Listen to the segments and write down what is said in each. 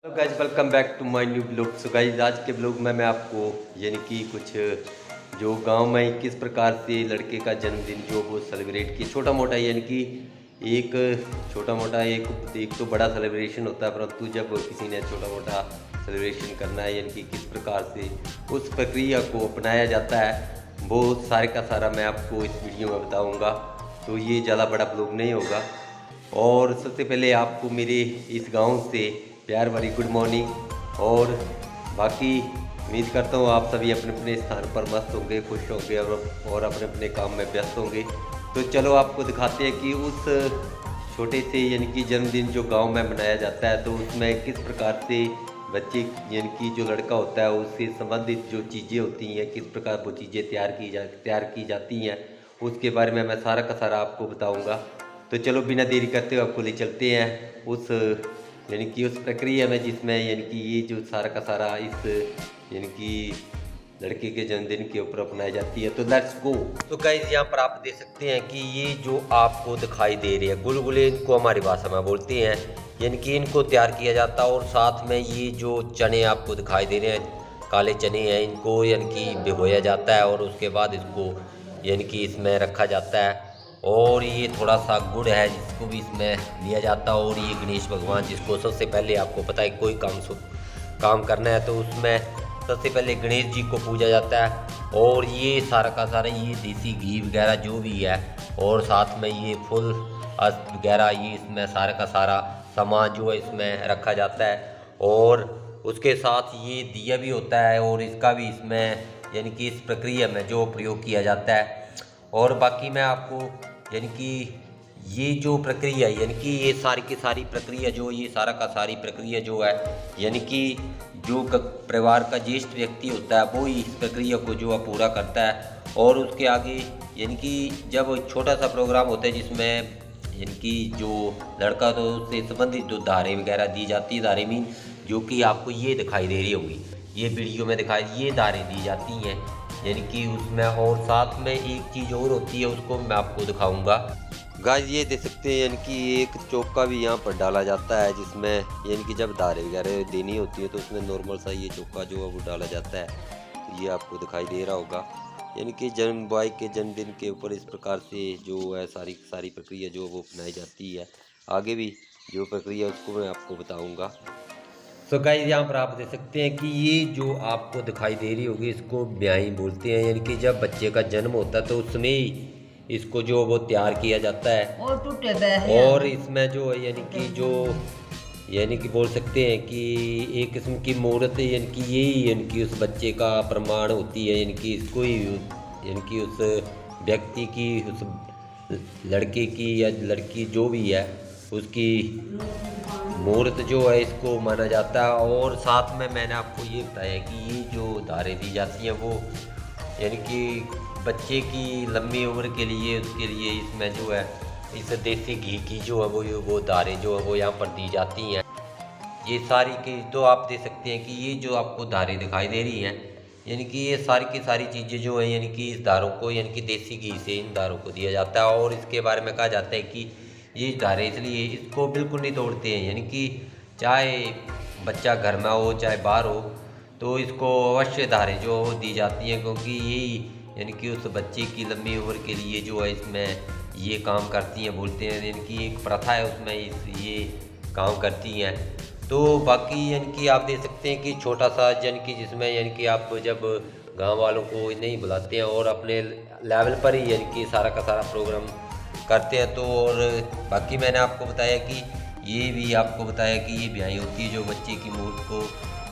Hello guys, welcome back to my new blog. So guys, आज के blog में मैं आपको यानी कि कुछ जो गांव में किस प्रकार से लड़के का जन्मदिन जो वो सेलिब्रेट किया, छोटा मोटा यानी कि एक छोटा मोटा एक तो बड़ा सेलिब्रेशन होता है, परंतु जब किसी ने छोटा मोटा सेलिब्रेशन करना है यानी कि किस प्रकार से उस प्रक्रिया को अपनाया जाता है, वो सारे का सारा मैं आपको इस वीडियो में बताऊँगा। तो ये ज़्यादा बड़ा ब्लॉग नहीं होगा। और सबसे पहले आपको मेरे इस गांव से प्यार भरी गुड मॉर्निंग। और बाकी उम्मीद करता हूँ आप सभी अपने अपने स्थान पर मस्त होंगे, खुश होंगे और अपने अपने काम में व्यस्त होंगे। तो चलो आपको दिखाते हैं कि उस छोटे से यानी कि जन्मदिन जो गांव में मनाया जाता है, तो उसमें किस प्रकार से बच्चे यानी कि जो लड़का होता है उससे संबंधित जो चीज़ें होती हैं, किस प्रकार वो चीज़ें तैयार की जाती हैं, उसके बारे में मैं सारा का सारा आपको बताऊँगा। तो चलो बिना देरी करते हुए आपको ले चलते हैं उस यानी कि उस प्रक्रिया में, जिसमें यानी कि ये जो सारा का सारा इस यानी कि लड़के के जन्मदिन के ऊपर अपनाई जाती है। तो लेट्स गो। तो गाइस, यहाँ पर आप देख सकते हैं कि ये जो आपको दिखाई दे रही है गुलगुले, इनको हमारी भाषा में बोलते हैं, यानी कि इनको तैयार किया जाता है। और साथ में ये जो चने आपको दिखाई दे रहे हैं, काले चने हैं, इनको यानी कि भिगोया जाता है और उसके बाद इसको यानी कि इसमें रखा जाता है। और ये थोड़ा सा गुड़ है जिसको भी इसमें लिया जाता है। और ये गणेश भगवान, जिसको सबसे पहले आपको पता है कोई काम करना है तो उसमें सबसे पहले गणेश जी को पूजा जाता है। और ये सारा का सारा ये देसी घी वगैरह जो भी है, और साथ में ये फुल वगैरह, ये इसमें सारा का सारा सामान जो है इसमें रखा जाता है। और उसके साथ ये दिया भी होता है और इसका भी इसमें यानी कि इस प्रक्रिया में जो प्रयोग किया जाता है। और बाकी मैं आपको यानी कि ये जो प्रक्रिया यानी कि ये सारी की सारी प्रक्रिया जो ये सारा का सारी प्रक्रिया जो है, यानी कि जो परिवार का ज्येष्ठ व्यक्ति होता है वो ही इस प्रक्रिया को जो है पूरा करता है। और उसके आगे यानी कि जब छोटा सा प्रोग्राम होता है जिसमें यानी कि जो लड़का तो उससे संबंधित जो धारें वगैरह दी जाती है, धारें मीन जो कि आपको ये दिखाई दे रही होगी, ये वीडियो में दिखाई, ये धारें दी जाती हैं यानी कि उसमें। और साथ में एक चीज़ और होती है, उसको मैं आपको दिखाऊंगा। गाइस, ये देख सकते हैं यानी कि एक चौका भी यहाँ पर डाला जाता है, जिसमें यानी कि जब धारें वगैरह देनी होती है तो उसमें नॉर्मल सा ये चौका जो है वो डाला जाता है। तो ये आपको दिखाई दे रहा होगा, यानी कि जन्म बॉय के जन्मदिन के ऊपर इस प्रकार से जो है सारी सारी प्रक्रिया जो वो अपनाई जाती है। आगे भी जो प्रक्रिया उसको मैं आपको बताऊँगा। तो गाइस, यहाँ पर आप देख सकते हैं कि ये जो आपको दिखाई दे रही होगी, इसको ब्याही बोलते हैं, यानी कि जब बच्चे का जन्म होता है तो उसमें ही इसको जो वो तैयार किया जाता है। और इसमें जो है यानी कि जो यानी कि बोल सकते हैं कि एक किस्म की मुहूर्त है, यानी कि यही यानी कि उस बच्चे का प्रमाण होती है, यानी कि इसको ही यानी कि उस व्यक्ति की, उस लड़के की या लड़की जो भी है उसकी मुहूर्त जो है इसको माना जाता है। और साथ में मैंने आपको ये बताया कि ये जो धारें दी जाती हैं वो यानी कि बच्चे की लंबी उम्र के लिए, उसके लिए इसमें जो है इस देसी घी की जो है वो धारें जो है वो यहाँ पर दी जाती हैं। ये सारी की तो आप देख सकते हैं कि ये जो आपको धारें दिखाई दे रही हैं, यानी कि ये सारी की सारी चीज़ें जो हैं यानी कि इस धारों को यानी कि देसी घी से इन धारों को दिया जाता है। और इसके बारे में कहा जाता है कि ये धारें इसलिए इसको बिल्कुल नहीं तोड़ते हैं, यानी कि चाहे बच्चा घर में हो चाहे बाहर हो, तो इसको अवश्य धारें जो दी जाती हैं, क्योंकि यही यानी कि उस बच्चे की लंबी उम्र के लिए जो है इसमें ये काम करती हैं, बोलते हैं यानी कि एक प्रथा है उसमें ये काम करती हैं। तो बाकी यानी कि आप देख सकते हैं कि छोटा सा यानी कि जिसमें यानी कि आप जब गांव वालों को नहीं बुलाते हैं और अपने लेवल पर ही यानी कि सारा का सारा प्रोग्राम करते हैं। तो और बाकी मैंने आपको बताया कि ये भी आपको बताया कि ये ब्याही होती है जो बच्चे की मूर्त को,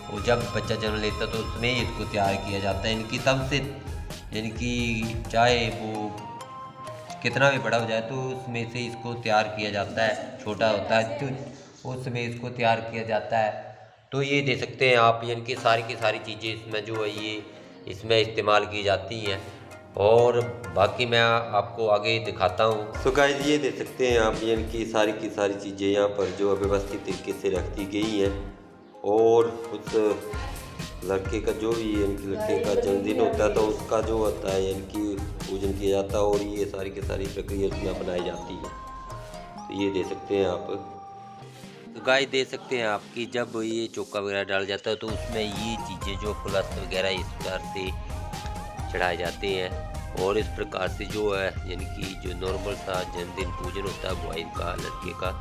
वो जब बच्चा जन्म लेता है तो उसमें ही इसको तैयार किया जाता है, इनकी तब से यानी कि चाहे वो कितना भी बड़ा हो जाए तो उसमें से इसको तैयार किया जाता है, छोटा होता है तो उसमें इसको तैयार किया जाता है। तो ये दे सकते हैं आप, यानी कि सारी की सारी चीज़ें इसमें जो है ये इसमें इस्तेमाल की जाती हैं। और बाकी मैं आपको आगे दिखाता हूँ। तो गाइस, ये देख सकते हैं आप, यानी कि सारी की सारी चीज़ें यहाँ पर जो व्यवस्थित तरीके से रख दी गई हैं। और उस लड़के का जो भी यानी कि लड़के का जन्मदिन होता है तो उसका जो होता है यानी कि पूजन किया जाता है, और ये सारी की सारी प्रक्रिया उसमें अपनाई जाती है। तो ये दे सकते हैं आप। तो गाइस देख सकते हैं आप कि जब ये चोका वगैरह डाल जाता है तो उसमें ये चीज़ें जो प्लस वगैरह इस प्रकार से चढ़ाए जाते हैं और इस प्रकार से जो है यानी कि जो नॉर्मल सा जन्मदिन पूजन होता है बॉय का लड़के का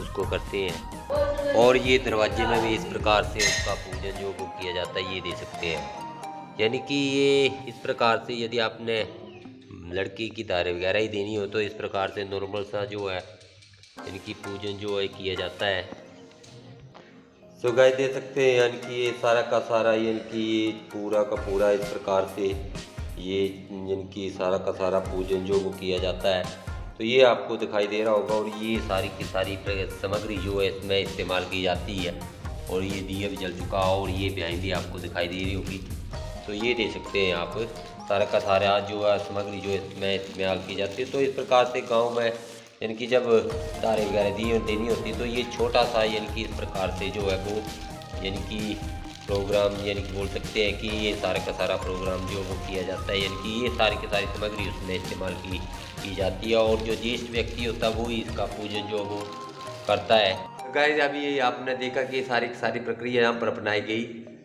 उसको करते हैं। और ये दरवाजे में भी इस प्रकार से उसका पूजन जो वो किया जाता है, ये दे सकते हैं। यानी कि ये इस प्रकार से यदि आपने लड़की की दारे वगैरह ही देनी हो तो इस प्रकार से नॉर्मल सा जो है यानी कि पूजन जो है किया जाता है। सो गाइस दे सकते हैं यानी कि ये सारा का सारा यानी कि ये पूरा का पूरा इस प्रकार से ये यानी कि सारा का सारा पूजन जो वो किया जाता है। तो ये आपको दिखाई दे रहा होगा और ये सारी की सारी सामग्री जो है इसमें इस्तेमाल की जाती है। और ये दिया भी जल चुका और ये बिहाइंड भी आपको दिखाई दे रही होगी। तो ये दे सकते हैं आप सारा का सारा जो है सामग्री जो इसमें इस्तेमाल की जाती है। तो इस प्रकार से गाँव में यानी कि जब तारे वगैरह देनी होती तो ये छोटा सा यानी कि इस प्रकार से जो है वो यानी कि प्रोग्राम यानी कि बोल सकते हैं कि ये सारा का सारा प्रोग्राम जो वो किया जाता है। यानी कि ये सारी की सारी सामग्री उसमें इस्तेमाल की जाती है और जो ज्येष्ठ व्यक्ति होता है वो ही इसका पूजन जो वो करता है। गाइस अभी ये आपने देखा कि सारी की सारी प्रक्रिया यहाँ पर अपनाई गई,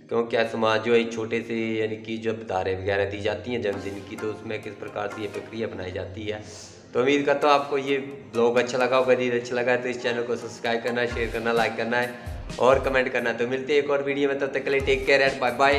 क्योंकि क्या समाज जो है छोटे से यानी कि जब धारे वगैरह दी जाती हैं जन्मदिन की तो उसमें किस प्रकार से ये प्रक्रिया अपनाई जाती है। तो उम्मीद करता हूँ आपको ये ब्लॉग अच्छा लगा होगा। यदि अच्छा लगा है तो इस चैनल को सब्सक्राइब करना, शेयर करना, लाइक करना है और कमेंट करना। तो मिलते हैं एक और वीडियो में, तब तक के लिए take care and bye bye.